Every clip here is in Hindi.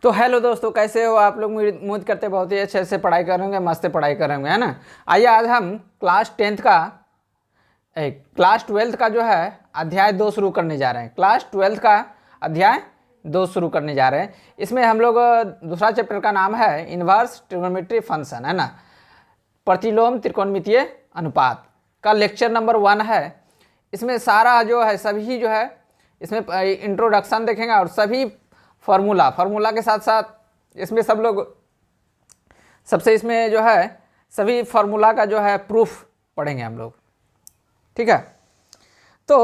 तो हेलो दोस्तों, कैसे हो आप लोग। उम्मीद करते बहुत ही अच्छे से पढ़ाई करेंगे, मस्त पढ़ाई करेंगे, है ना। आइए आज हम क्लास ट्वेल्थ का जो है अध्याय 2 शुरू करने जा रहे हैं। क्लास ट्वेल्थ का अध्याय 2 शुरू करने जा रहे हैं। इसमें हम लोग दूसरा चैप्टर का नाम है इन्वर्स ट्रिग्नोमेट्री फंक्शन, है ना, प्रतिलोम त्रिकोणमितीय अनुपात का लेक्चर नंबर 1 है। इसमें सारा जो है सभी जो है इसमें इंट्रोडक्शन देखेंगे और सभी फार्मूला के साथ साथ इसमें सब लोग सबसे इसमें जो है सभी फार्मूला का जो है प्रूफ पढ़ेंगे हम लोग, ठीक है। तो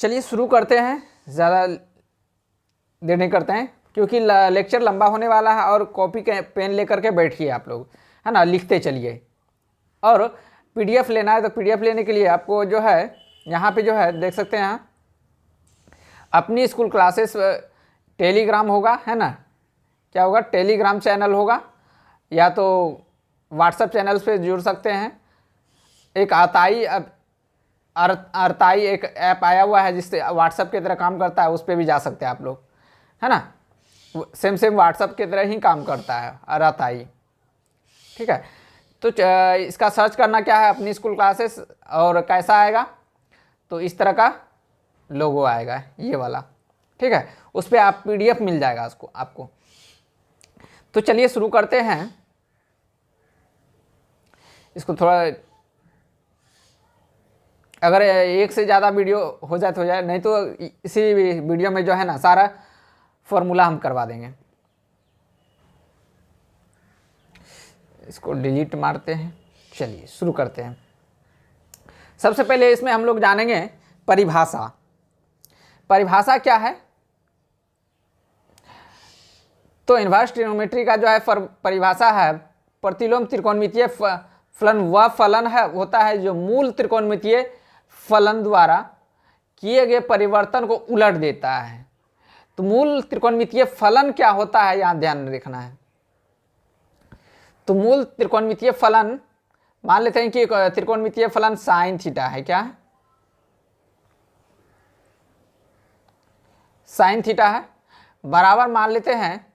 चलिए शुरू करते हैं, ज़्यादा देर नहीं करते हैं क्योंकि लेक्चर लंबा होने वाला है। और कॉपी के पेन लेकर के बैठिए आप लोग, है ना, लिखते चलिए। और पीडीएफ लेना है तो पीडीएफ लेने के लिए आपको जो है यहाँ पे जो है देख सकते हैं, अपनी स्कूल क्लासेस टेलीग्राम होगा, है ना, क्या होगा, टेलीग्राम चैनल होगा, या तो व्हाट्सएप चैनल्स पे जुड़ सकते हैं। एक अरताई एक ऐप आया हुआ है जिससे व्हाट्सएप की तरह काम करता है, उस पर भी जा सकते हैं आप लोग, है ना। सेम व्हाट्सएप की तरह ही काम करता है अरताई, ठीक है। तो इसका सर्च करना क्या है, अपनी स्कूल क्लासेस, और कैसा आएगा तो इस तरह का लोगो आएगा, ये वाला, ठीक है। उस पर आप पीडीएफ मिल जाएगा उसको आपको। तो चलिए शुरू करते हैं। इसको थोड़ा अगर एक से ज़्यादा वीडियो हो जाए तो हो जाए, नहीं तो इसी वीडियो में जो है ना सारा फॉर्मूला हम करवा देंगे। इसको डिलीट मारते हैं। चलिए शुरू करते हैं। सबसे पहले इसमें हम लोग जानेंगे परिभाषा। परिभाषा क्या है, तो इन्वर्स ट्रिग्नोमेट्री का जो है परिभाषा है, प्रतिलोम त्रिकोणमितीय फलन वह फलन है होता है जो मूल त्रिकोणमितीय फलन द्वारा किए गए परिवर्तन को उलट देता है। तो मूल त्रिकोणमितीय फलन क्या होता है, यहाँ ध्यान रखना है। तो मूल त्रिकोणमितीय फलन, मान लेते हैं कि त्रिकोणमितीय फलन साइन थीटा है, क्या है, साइन थीटा है, बराबर मान लेते हैं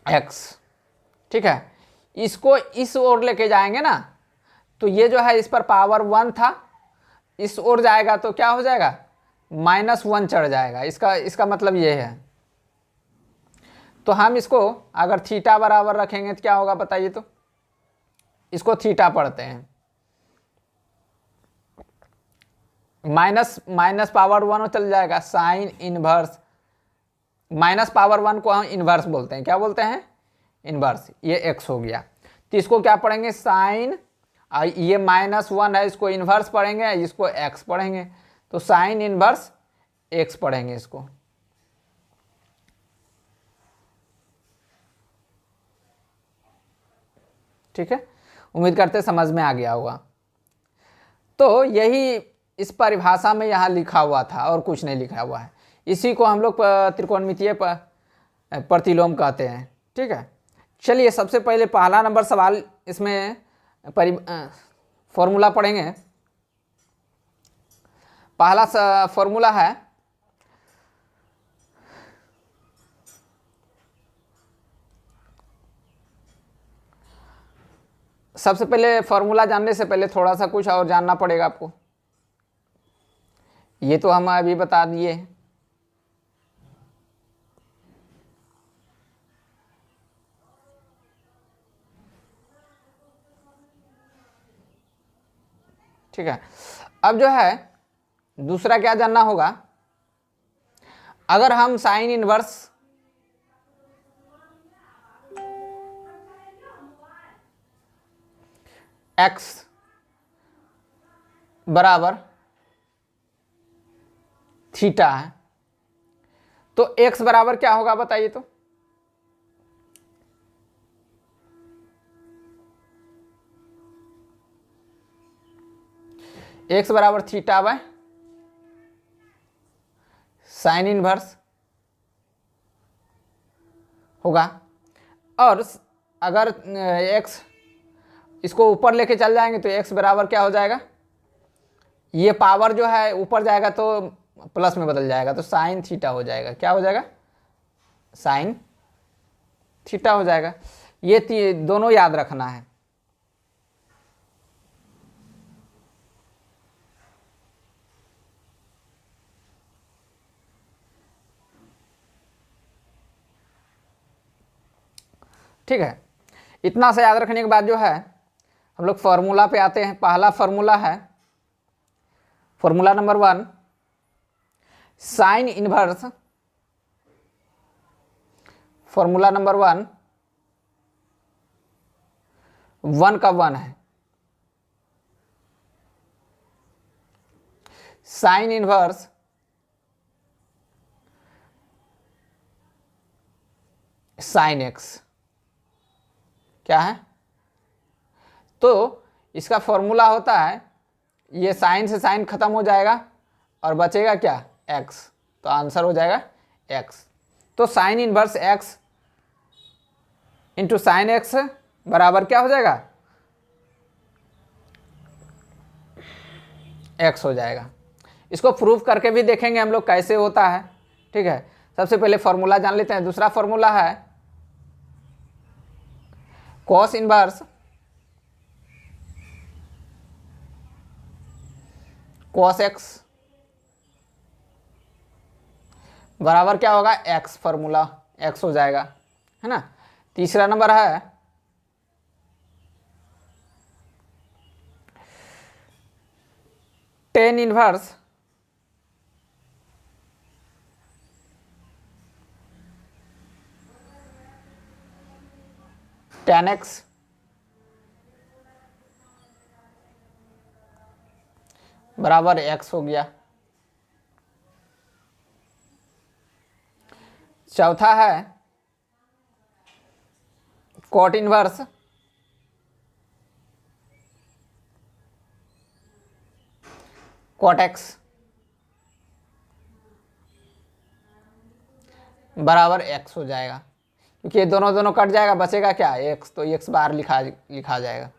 x, ठीक है। इसको इस ओर लेके जाएंगे ना, तो ये जो है इस पर पावर 1 था, इस ओर जाएगा तो क्या हो जाएगा, -1 चढ़ जाएगा। इसका मतलब ये है। तो हम इसको अगर थीटा बराबर रखेंगे तो क्या होगा बताइए। तो इसको थीटा पढ़ते हैं, माइनस पावर 1 चल जाएगा, साइन इनवर्स, माइनस पावर 1 को हम इन्वर्स बोलते हैं, क्या बोलते हैं, इन्वर्स। ये x हो गया। तो इसको क्या पढ़ेंगे, साइन, ये -1 है, इसको इन्वर्स पढ़ेंगे, इसको x पढ़ेंगे, तो साइन इन्वर्स x पढ़ेंगे इसको। ठीक है, उम्मीद करते समझ में आ गया होगा। तो यही इस परिभाषा में यहाँ लिखा हुआ था और कुछ नहीं लिखा हुआ है। इसी को हम लोग त्रिकोणमितीय प्रतिलोम कहते हैं, ठीक है। चलिए सबसे पहले पहला नंबर सवाल, इसमें फॉर्मूला पढ़ेंगे। पहला फॉर्मूला है सबसे पहले फॉर्मूला जानने से पहले थोड़ा सा कुछ और जानना पड़ेगा आपको। ये तो हम अभी बता दिए, ठीक है। अब जो है दूसरा क्या जानना होगा, अगर हम साइन इनवर्स x बराबर थीटा है, तो x बराबर क्या होगा बताइए। तो x बराबर थीटा बाय साइन इनवर्स होगा। और अगर x इसको ऊपर लेके चल जाएंगे तो x बराबर क्या हो जाएगा, ये पावर जो है ऊपर जाएगा तो प्लस में बदल जाएगा, तो साइन थीटा हो जाएगा। क्या हो जाएगा? साइन थीटा हो जाएगा। ये दोनों याद रखना है। ठीक है, इतना से याद रखने के बाद जो है हम लोग फॉर्मूला पे आते हैं। पहला फॉर्मूला है formula number 1, sine inverse. Formula number 1 1 का 1 है। Sine inverse sine x. क्या है? तो इसका फॉर्मूला होता है, ये साइन से साइन खत्म हो जाएगा और बचेगा क्या? एक्स। तो आंसर हो जाएगा एक्स। तो sign inverse x into sine x बराबर क्या हो जाएगा? एक्स हो जाएगा। इसको प्रूव करके भी देखेंगे हम लोग कैसे होता है। ठीक है, सबसे पहले फॉर्मूला जान लेते हैं। दूसरा फॉर्मूला है कॉस इनवर्स कॉस एक्स बराबर क्या होगा? एक्स। फॉर्मूला एक्स हो जाएगा, है ना। तीसरा नंबर है टेन इनवर्स टेन एक्स बराबर एक्स हो गया। चौथा है कॉट इनवर्स कॉट एक्स बराबर एक्स हो जाएगा, क्योंकि ये दोनों दोनों कट जाएगा, बचेगा क्या? एक्स। तो एक्स बार लिखा जाएगा।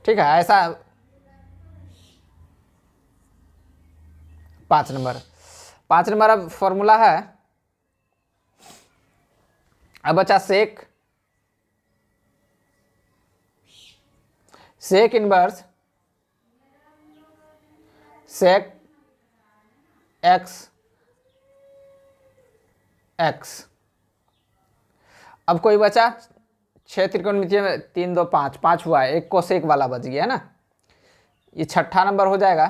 ठीक है, ऐसा 5 नंबर अब फॉर्मूला है। अब बचा sec inverse sec x x. अब कोई बचा 6 त्रिकोणमितीय में 3 2 5 5 हुआ है, एक कोसेक वाला बच गया है ना। ये छठा नंबर हो जाएगा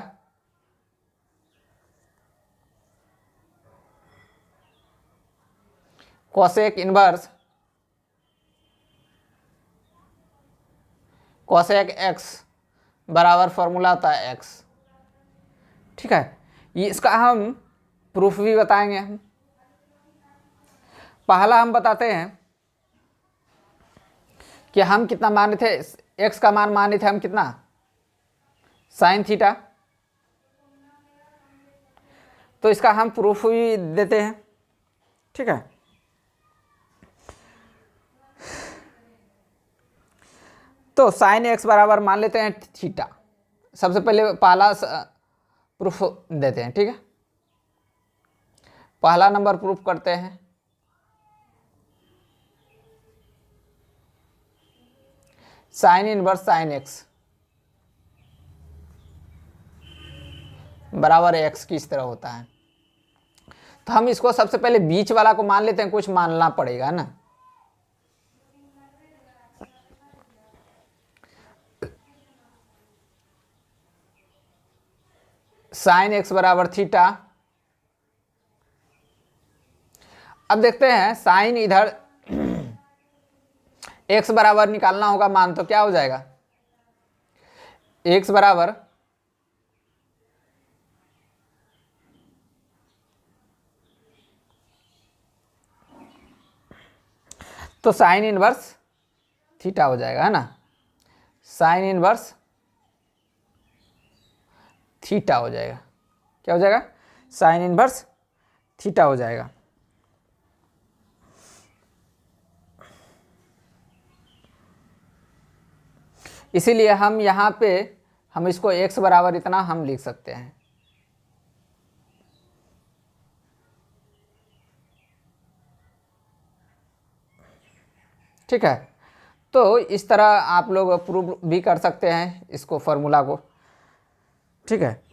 कोसेक इनवर्स कोसेक एक्स बराबर फॉर्मूला होता है एक्स। ठीक है, ये इसका हम प्रूफ भी बताएंगे। हम पहला हम बताते हैं कि हम कितना माने थे, एक्स का मान माने थे हम कितना? Sine theta. तो इसका हम प्रूफ भी देते हैं। ठीक है, तो साइन एक्स बराबर मान लेते हैं थीटा। सबसे पहले पहला प्रूफ देते हैं। ठीक है, पहला नंबर प्रूफ करते हैं। साइन इनवर्स साइन एक्स बराबर एक्स की इस तरह होता है। तो हम इसको सबसे पहले बीच वाला को मान लेते हैं, कुछ मानना पड़ेगा ना। साइन एक्स बराबर थीटा। अब देखते हैं साइन इधर एक्स बराबर निकालना होगा मान, तो क्या हो जाएगा? एक्स बराबर तो साइन इनवर्स थीटा हो जाएगा, है ना। साइन इनवर्स थीटा हो जाएगा। क्या हो जाएगा? साइन इनवर्स थीटा हो जाएगा। इसीलिए हम यहाँ पे हम इसको x बराबर इतना हम लिख सकते हैं। ठीक है, तो इस तरह आप लोग प्रूव भी कर सकते हैं इसको, फॉर्मूला को। ठीक है,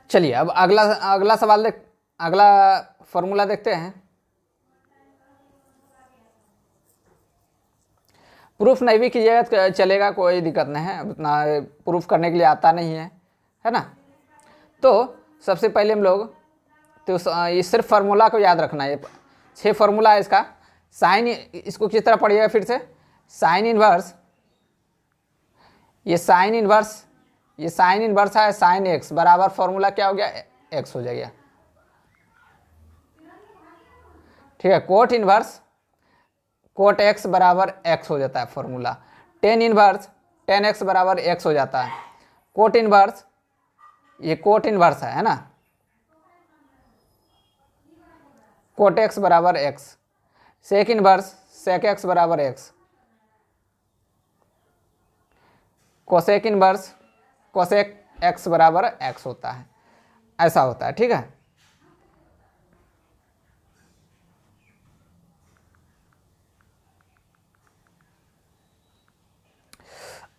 चलिए अब अगला अगला सवाल अगला फॉर्मूला देखते हैं। प्रूफ नहीं भी कीजिएगा चलेगा, कोई दिक्कत नहीं है, उतना प्रूफ करने के लिए आता नहीं है ना। तो सबसे पहले हम लोग तो ये सिर्फ फार्मूला को याद रखना है। 6 फार्मूला है इसका। साइन, इसको किस तरह पढ़िएगा फिर से, साइन इनवर्स, ये साइन इनवर्स, ये साइन इनवर्स है साइन एक्स बराबर फॉर्मूला क्या हो गया, एक्स हो जाएगा। ठीक है, कोट इनवर्स, कोट एक्स बराबर एक्स हो जाता है formula. Tan inverse, tan x बराबर एक्स हो जाता है। कोट इनवर्स, ये कोट इनवर्स है ना, कोट एक्स बराबर x. Sec inverse, sec x बराबर x. Cosec inverse, cosec x बराबर एक्स होता है, ऐसा होता है। ठीक है,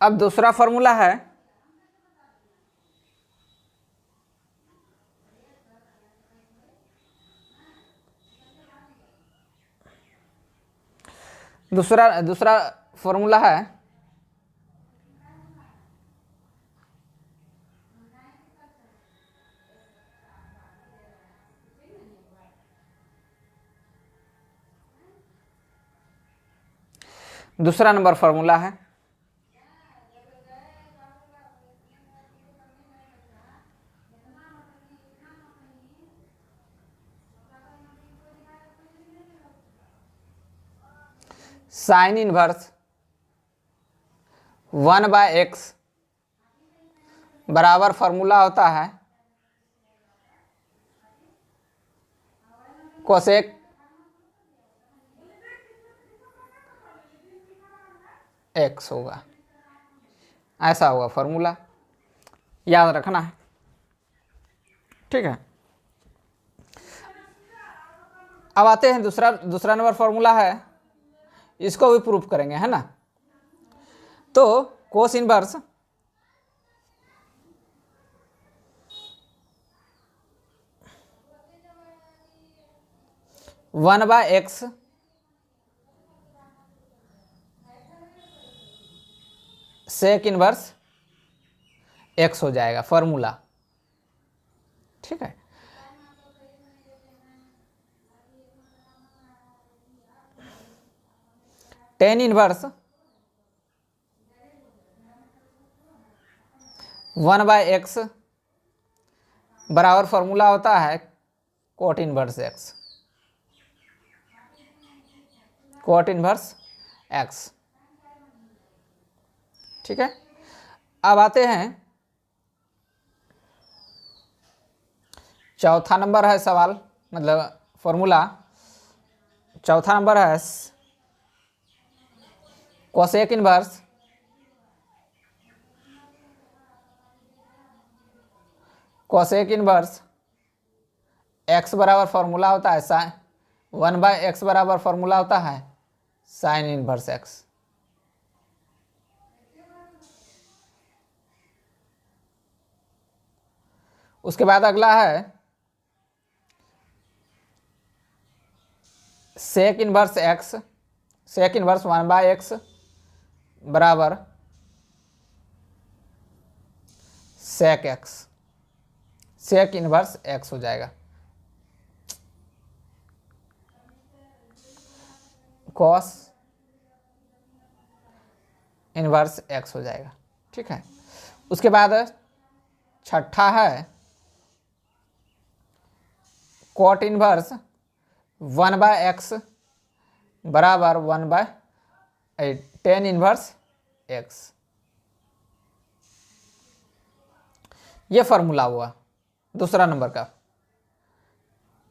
अब दूसरा फॉर्मूला है दूसरा फॉर्मूला है दूसरा नंबर फॉर्मूला है साइन इनवर्स 1/x बराबर फॉर्मूला होता है कोसेक एक्स होगा, ऐसा होगा फॉर्मूला, याद रखना है। ठीक है, अब आते हैं दूसरा नंबर फॉर्मूला है, इसको भी प्रूफ करेंगे, है ना। तो cos inverse 1/x sec inverse x हो जाएगा फॉर्मूला। ठीक है, टेन इनवर्स 1/x बराबर फॉर्मूला होता है cot inverse x, cot inverse x. ठीक है, अब आते हैं चौथा नंबर है सवाल, मतलब फॉर्मूला। चौथा नंबर है cosec inverse cosec inverse x बराबर फॉर्मूला होता है साइन 1/x बराबर फॉर्मूला होता है साइन इनवर्स एक्स। उसके बाद अगला है sec inverse x, sec inverse 1/x बराबर sec x, sec inverse x हो जाएगा, कॉस इनवर्स एक्स हो जाएगा। ठीक है, उसके बाद छठा है कॉट इनवर्स 1/x बराबर 1/10 इनवर्स एक्स। ये फार्मूला हुआ दूसरा नंबर का,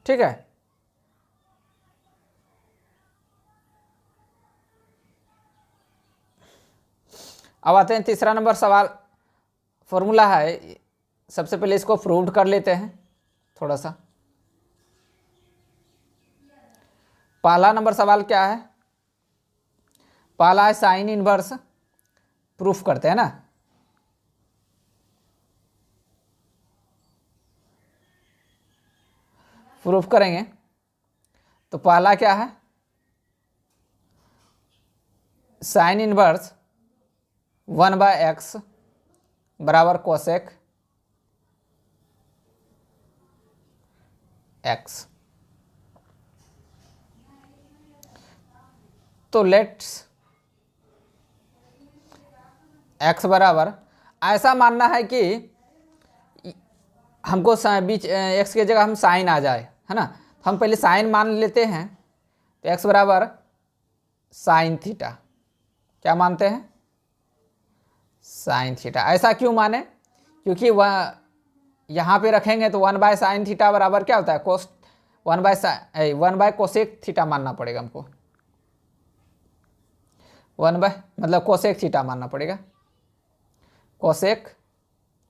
ठीक है। अब आते हैं तीसरा नंबर सवाल। फॉर्मूला है, सबसे पहले इसको प्रूव कर लेते हैं थोड़ा सा। पहला नंबर सवाल क्या है, पहला है साइन इनवर्स, प्रूफ करते हैं ना। प्रूफ करेंगे तो पहला क्या है, साइन इनवर्स 1/x बराबर कोसेक x। तो लेट्स x बराबर, ऐसा मानना है कि हमको बीच x की जगह हम साइन आ जाए, है ना। तो हम पहले साइन मान लेते हैं, तो x बराबर साइन थीटा, क्या मानते हैं, साइन थीटा। ऐसा क्यों माने, क्योंकि वह यहाँ पे रखेंगे तो 1/sin थीटा बराबर क्या होता है, कोस 1/कोसेक थीटा मानना पड़ेगा हमको, 1/ मतलब कोसेक थीटा मानना पड़ेगा, कोसेक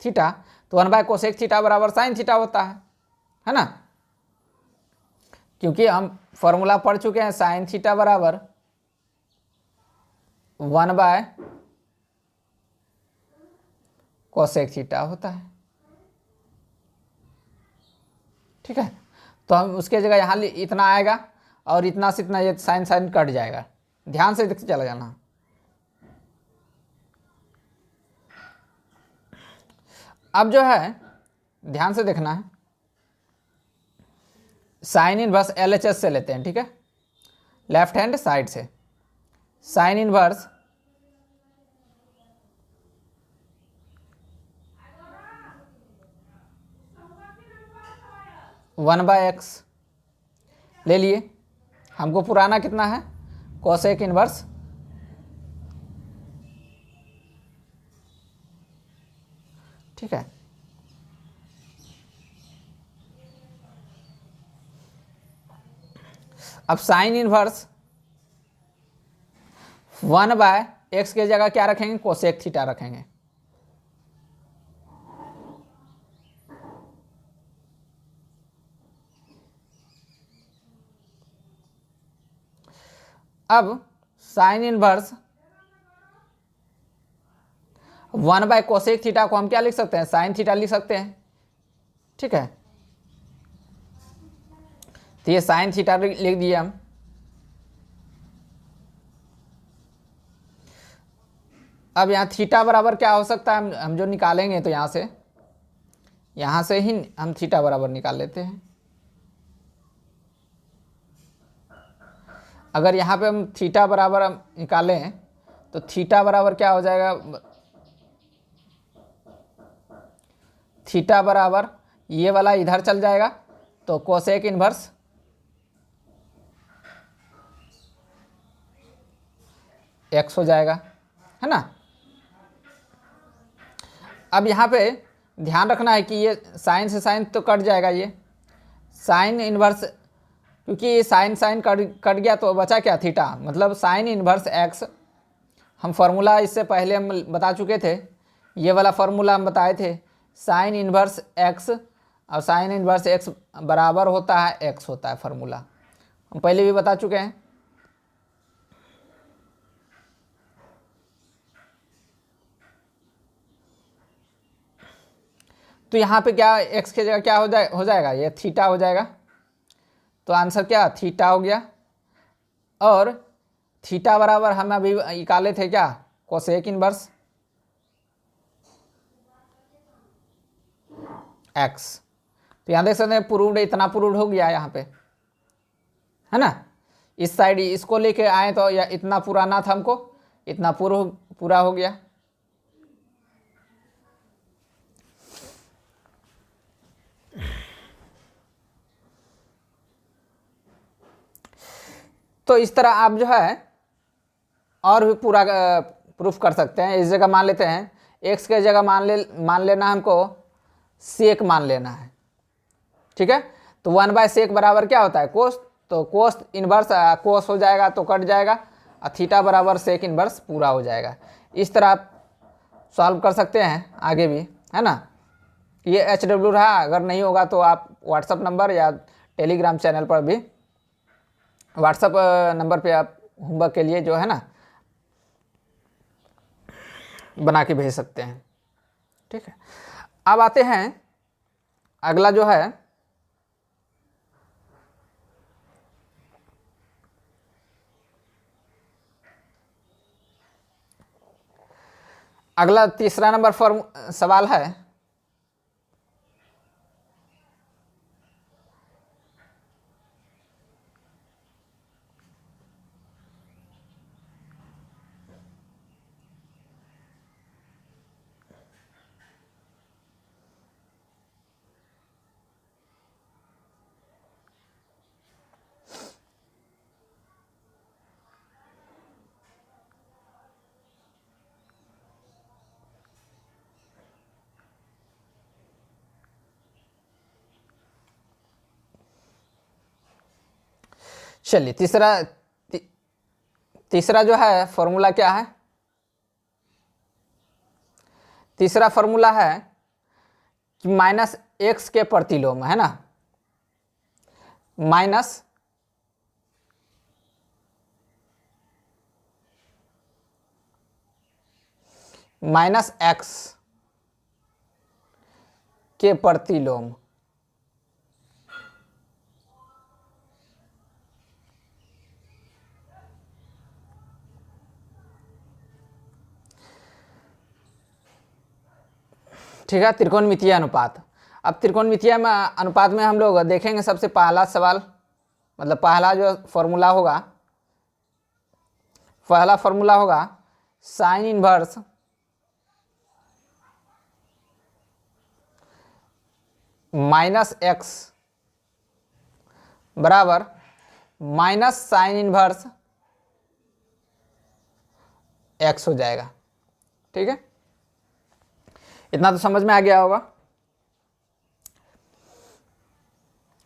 थीटा। तो 1/कोसेक थीटा बराबर साइन थीटा होता है ना। क्योंकि हम फॉर्मूला पढ़ चुके हैं, साइन थीटा बराबर 1/कोसेक थीटा होता है, ठीक है। तो हम उसके जगह यहाँ इतना आएगा और इतना से इतना ये साइन साइन कट जाएगा, ध्यान से देखते चला जाना। अब जो है ध्यान से देखना है, साइन इनवर्स LHS से लेते हैं, ठीक है, लेफ्ट हैंड साइड से। साइन इनवर्स 1/x ले लिए, हमको पुराना कितना है, कोसेक इनवर्स, ठीक है। अब साइन इनवर्स 1/x की जगह क्या रखेंगे, कोसेक थीटा रखेंगे। अब साइन इनवर्स 1/कोसेक थीटा को हम क्या लिख सकते हैं, साइन थीटा लिख सकते हैं, ठीक है। तो ये साइन थीटा लिख दिए हम। अब यहाँ थीटा बराबर क्या हो सकता है, हम जो निकालेंगे तो यहाँ से ही हम थीटा बराबर निकाल लेते हैं। अगर यहाँ पे हम थीटा बराबर हम निकालें तो थीटा बराबर क्या हो जाएगा, थीटा बराबर ये वाला इधर चल जाएगा तो कोसेक इनवर्स x हो जाएगा, है ना। अब यहाँ पे ध्यान रखना है कि ये साइन से साइन तो कट जाएगा, ये साइन इनवर्स, क्योंकि ये साइन साइन कट गया तो बचा क्या, थीटा, मतलब साइन इनवर्स x। हम फार्मूला इससे पहले हम बता चुके थे, ये वाला फार्मूला हम बताए थे, साइन इनवर्स x और साइन इनवर्स x बराबर होता है x होता है, फार्मूला हम पहले भी बता चुके हैं। तो यहाँ पे क्या x की जगह क्या हो जाएगा, ये थीटा हो जाएगा। तो आंसर क्या, थीटा हो गया। और थीटा बराबर हम अभी निकाले थे क्या, कोसेक इनवर्स x। तो यहाँ देख सकते हैं प्रूव्ड, इतना प्रूव्ड हो गया यहाँ पे, है ना। इस साइड इसको लेके आए तो या इतना पुराना था, हमको इतना पूरा हो गया। तो इस तरह आप जो है और भी पूरा प्रूफ कर सकते हैं। इस जगह मान लेते हैं x के जगह मान लेना हमको सेक मान लेना है। ठीक है, तो 1/sec बराबर क्या होता है, कोस, तो कोस इनवर्स कोस हो जाएगा तो कट जाएगा, और थीटा बराबर सेक इनवर्स पूरा हो जाएगा। इस तरह आप सॉल्व कर सकते हैं आगे भी, है ना। ये HW रहा, अगर नहीं होगा तो आप व्हाट्सअप नंबर या टेलीग्राम चैनल पर भी, व्हाट्सअप नंबर पे आप होमवर्क के लिए जो है ना बना के भेज सकते हैं। ठीक है, अब आते हैं अगला जो है अगला तीसरा नंबर सवाल है, चलिए तीसरा जो है फॉर्मूला क्या है, तीसरा फॉर्मूला है कि -x के प्रतिलोम, है ना, माइनस x के प्रतिलोम। ठीक है, त्रिकोणमितीय अनुपात। अब त्रिकोणमितीय अनुपात में हम लोग देखेंगे सबसे पहला सवाल, मतलब पहला जो फॉर्मूला होगा, पहला फॉर्मूला होगा साइन इनवर्स -x बराबर माइनस साइन इनवर्स x हो जाएगा। ठीक है, इतना तो समझ में आ गया होगा।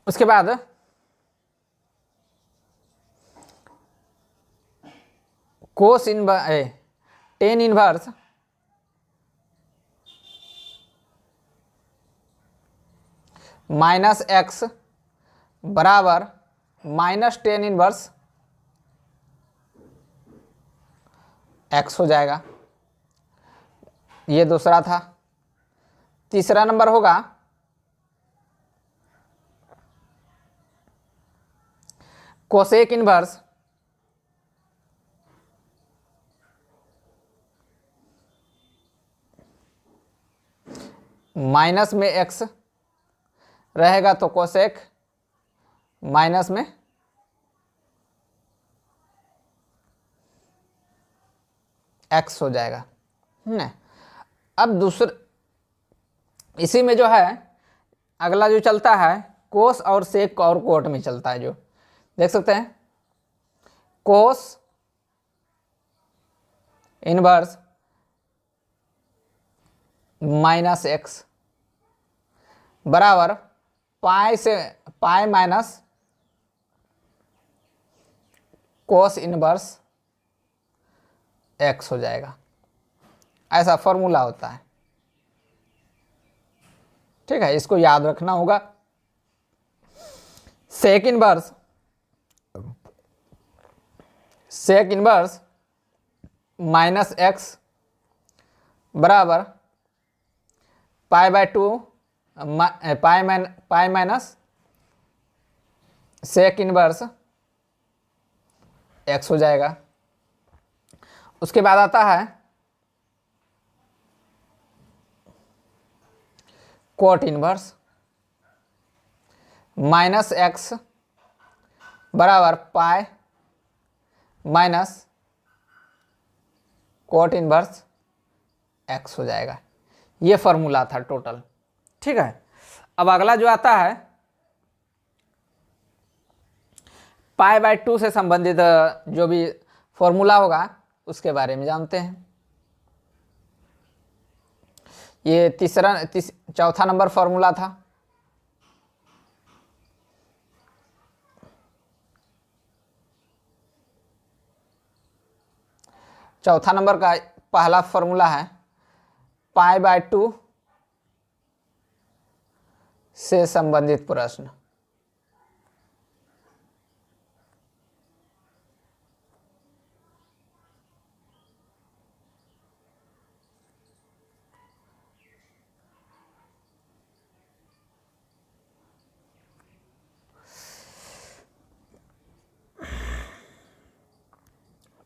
उसके बाद कोस टेन इनवर्स -x बराबर -10 इनवर्स x हो जाएगा। ये दूसरा था। तीसरा नंबर होगा कोसेक इनवर्स माइनस में x रहेगा तो कोसेक माइनस में x हो जाएगा ना। अब दूसरा इसी में जो है अगला जो चलता है कोस और सेक और कोट में चलता है, जो देख सकते हैं कोस इनवर्स -x बराबर pi minus cos inverse x हो जाएगा। ऐसा फॉर्मूला होता है। ठीक है, इसको याद रखना होगा। सेक इनवर्स -x बराबर π/2 pi minus sec inverse x हो जाएगा। उसके बाद आता है कोट इनवर्स -x बराबर pi minus cot inverse x हो जाएगा। ये फॉर्मूला था टोटल। ठीक है, अब अगला जो आता है π/2 से संबंधित जो भी फॉर्मूला होगा उसके बारे में जानते हैं। ये चौथा नंबर फॉर्मूला था। चौथा नंबर का पहला फॉर्मूला है π/2 से संबंधित प्रश्न।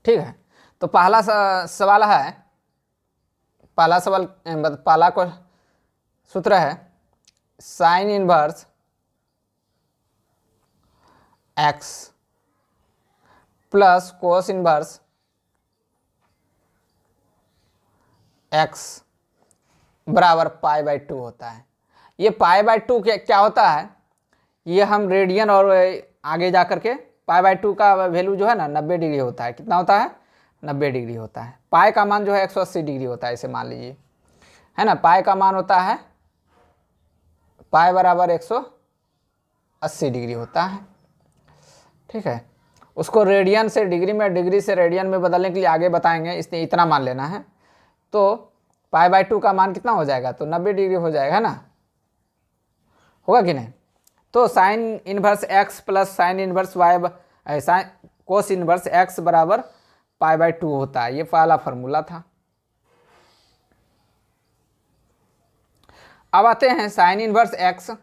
ठीक है, तो पहला सवाल है, पहला सवाल पहला को सूत्र है sine inverse x plus cos inverse x बराबर π/2 होता है। ये π/2 क्या होता है, ये हम रेडियन और आगे जा कर के π/2 का वैल्यू जो है ना 90 डिग्री होता है। कितना होता है? 90 डिग्री होता है। पाई का मान जो है 180 डिग्री होता है, इसे मान लीजिए, है ना। पाई का मान होता है पाई बराबर 180 डिग्री होता है। ठीक है, उसको रेडियन से डिग्री में, डिग्री से रेडियन में बदलने के लिए आगे बताएंगे, इसने इतना मान लेना है। तो π/2 का मान कितना हो जाएगा? तो 90 डिग्री हो जाएगा ना, होगा कि नहीं? तो sine inverse x plus sine inverse y sine cos inverse x बराबर π/2 होता है। ये पहला फॉर्मूला था। अब आते हैं sine inverse x।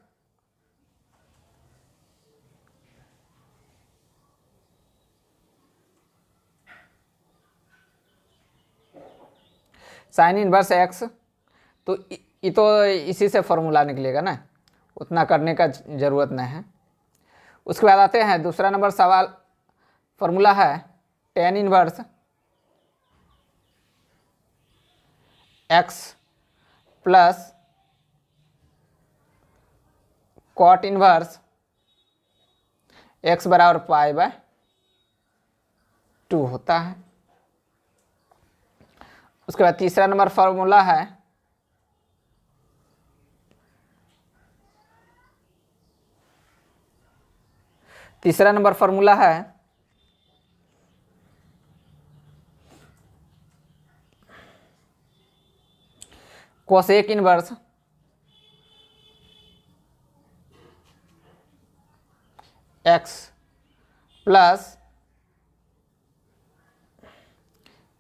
Sine inverse x तो ये तो इसी से फॉर्मूला निकलेगा ना, उतना करने का ज़रूरत नहीं है। उसके बाद आते हैं दूसरा नंबर सवाल, फॉर्मूला है tan inverse x plus cot inverse x बराबर π/2 होता है। उसके बाद तीसरा नंबर फॉर्मूला है cosec inverse x plus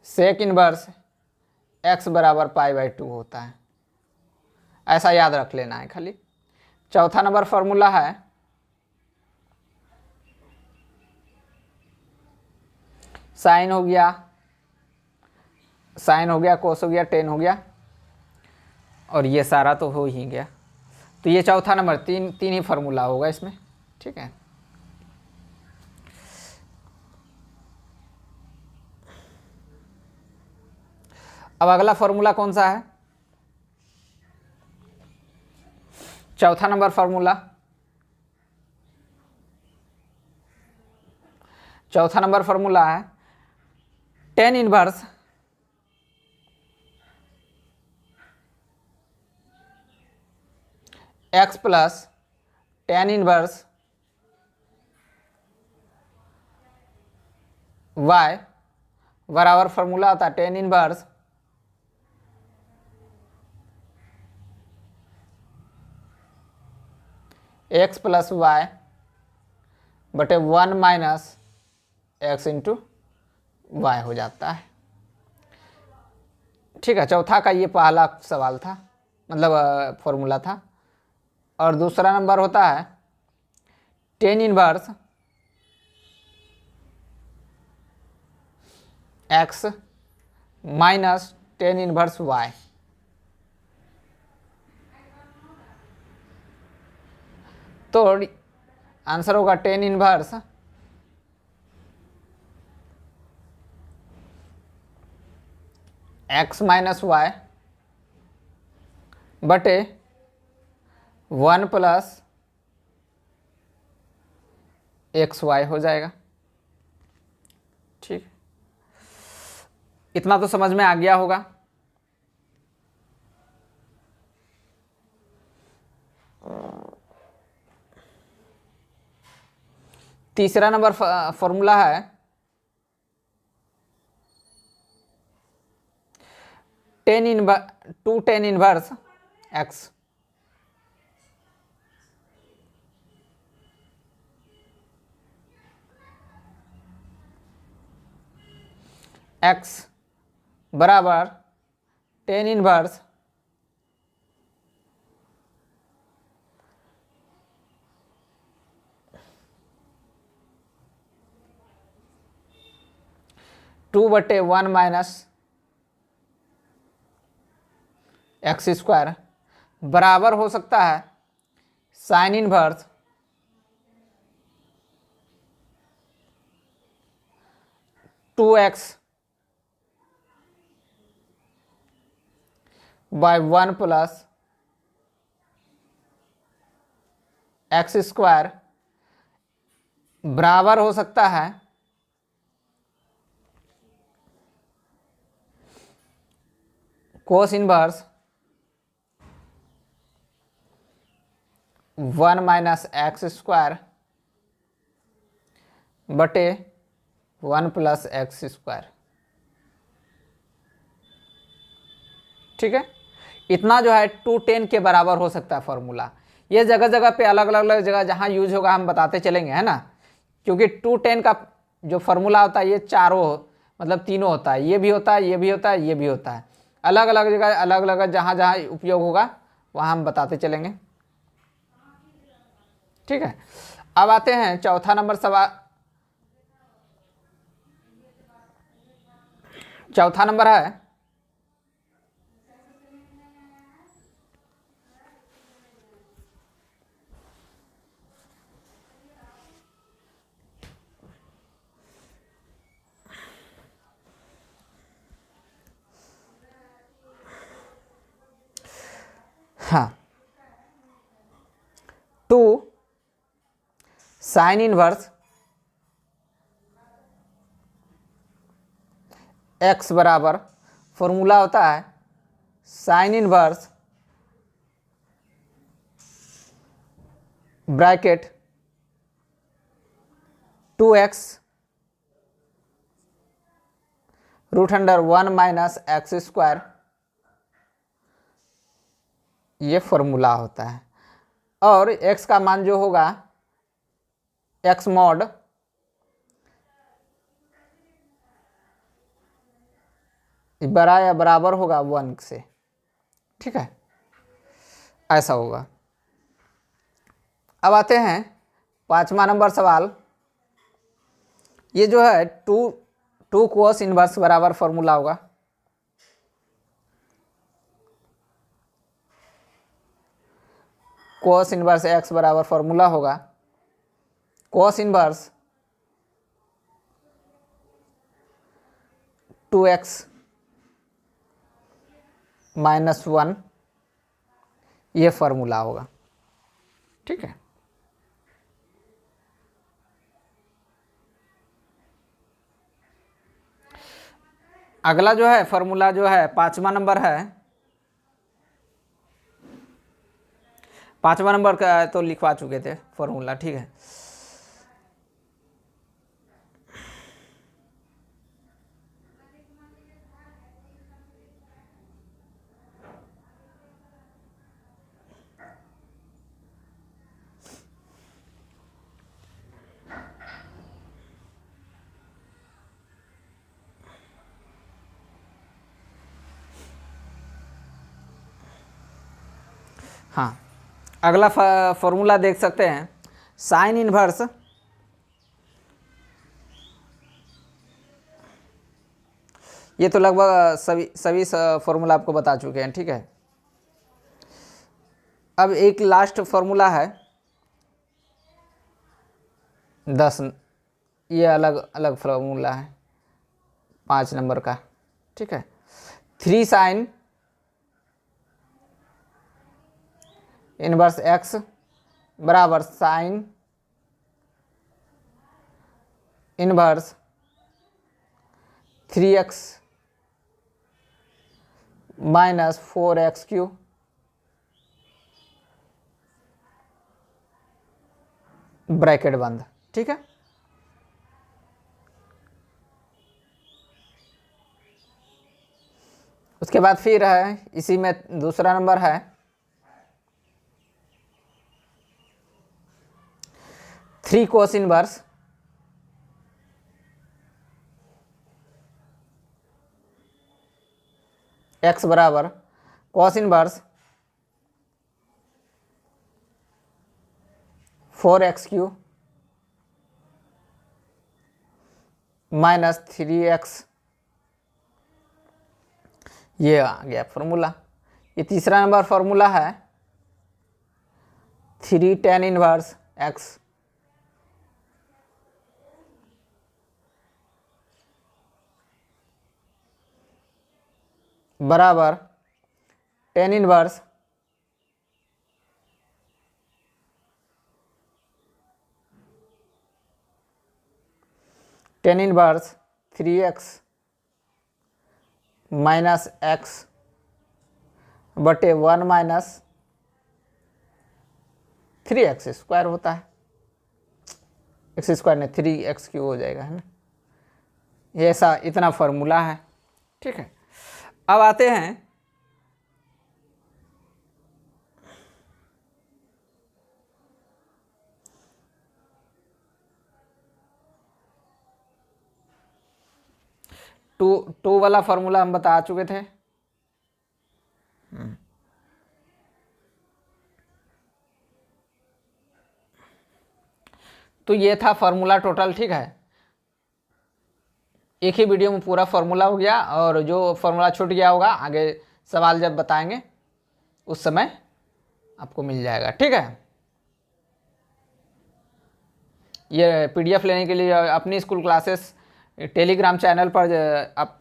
sec inverse x बराबर π/2 होता है। ऐसा याद रख लेना है खाली। चौथा नंबर फॉर्मूला है साइन हो गया, कोस हो गया, टेन हो गया, और ये सारा तो हो ही गया। तो ये चौथा नंबर, तीन ही फॉर्मूला होगा इसमें। ठीक है, अब अगला फॉर्मूला कौन सा है? चौथा नंबर फॉर्मूला, है tan inverse x plus tan inverse y बराबर फॉर्मूला होता है tan inverse x plus y बटे 1 माइनस एक्स इंटू वाई हो जाता है। ठीक है, चौथा का ये पहला सवाल था, मतलब फॉर्मूला था। और दूसरा नंबर होता है tan inverse x minus tan inverse y। तो आंसर होगा tan inverse x minus y बटे 1 प्लस एक्स वाई हो जाएगा। ठीक, इतना तो समझ में आ गया होगा। तीसरा नंबर फॉर्मूला है टेन इनवर्स एक्स। एक्स बराबर टेन इनवर्स टू बटे वन माइनस एक्स स्क्वायर बराबर हो सकता है sine inverse two x by one plus x square बराबर हो सकता है cos inverse one minus x square बटे वन प्लस एक्स स्क्वायर। ठीक है, इतना जो है 210 के बराबर हो सकता है फॉर्मूला। ये जगह जगह पे अलग अलग जगह जहाँ यूज होगा हम बताते चलेंगे, है ना, क्योंकि 210 का जो फॉर्मूला होता है ये चारों मतलब तीनों होता है, ये भी होता है, ये भी होता है, ये भी होता है। अलग अलग जगह अलग अलग जहाँ जहाँ उपयोग होगा वहाँ हम बताते चलेंगे। ठीक है, अब आते हैं चौथा नंबर सवाल। चौथा नंबर है हाँ, टू साइन इनवर्स एक्स बराबर फॉर्मूला होता है sine inverse bracket 2x root under one minus x square, ये फॉर्मूला होता है। और x का मान जो होगा x मॉड बड़ा या बराबर होगा 1 से। ठीक है, ऐसा होगा। अब आते हैं पांचवा नंबर सवाल। ये जो है टू कोस इनवर्स बराबर फॉर्मूला होगा कोस इनवर्स एक्स बराबर फॉर्मूला होगा कोस इनवर्स 2x माइनस 1, ये फॉर्मूला होगा। ठीक है, अगला जो है फॉर्मूला जो है पांचवा नंबर है। पांचवा नंबर का तो लिखवा चुके थे फॉर्मूला। ठीक है, हाँ, अगला फॉर्मूला देख सकते हैं साइन इनवर्स ये तो लगभग सभी फॉर्मूला आपको बता चुके हैं। ठीक है, अब एक लास्ट फॉर्मूला है 10, ये अलग अलग फॉर्मूला है 5 नंबर का। ठीक है, 3 साइन इनवर्स एक्स बराबर sine inverse 3x minus 4x Q bracket बंद, ठीक है। उसके बाद फिर है इसी में दूसरा नंबर है 3 cos इनवर्स x बराबर cos inverse 4x³ minus 3x, ये आ गया फॉर्मूला। ये तीसरा नंबर फॉर्मूला है 3 tan इनवर्स x बराबर tan inverse tan inverse 3x minus x बटे 1 माइनस 3x² होता है, x² ने 3x³ हो जाएगा, है ना। ये ऐसा इतना फॉर्मूला है, ठीक है। अब आते हैं टू वाला फॉर्मूला हम बता चुके थे। तो ये था फॉर्मूला टोटल, ठीक है। एक ही वीडियो में पूरा फॉर्मूला हो गया, और जो फॉर्मूला छूट गया होगा आगे सवाल जब बताएंगे उस समय आपको मिल जाएगा, ठीक है। ये पीडीएफ लेने के लिए अपनी स्कूल क्लासेस टेलीग्राम चैनल पर आप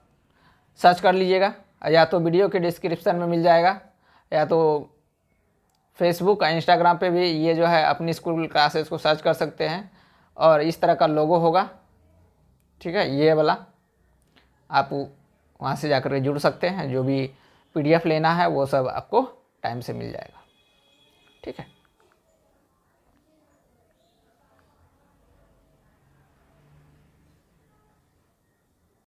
सर्च कर लीजिएगा, या तो वीडियो के डिस्क्रिप्शन में मिल जाएगा, या तो फेसबुक इंस्टाग्राम पे भी ये जो है अपनी स्कूल क्लासेस को सर्च कर सकते हैं, और इस तरह का लोगो होगा, ठीक है। ये वाला आप वहाँ से जाकर जुड़ सकते हैं, जो भी पीडीएफ लेना है वो सब आपको टाइम से मिल जाएगा, ठीक है।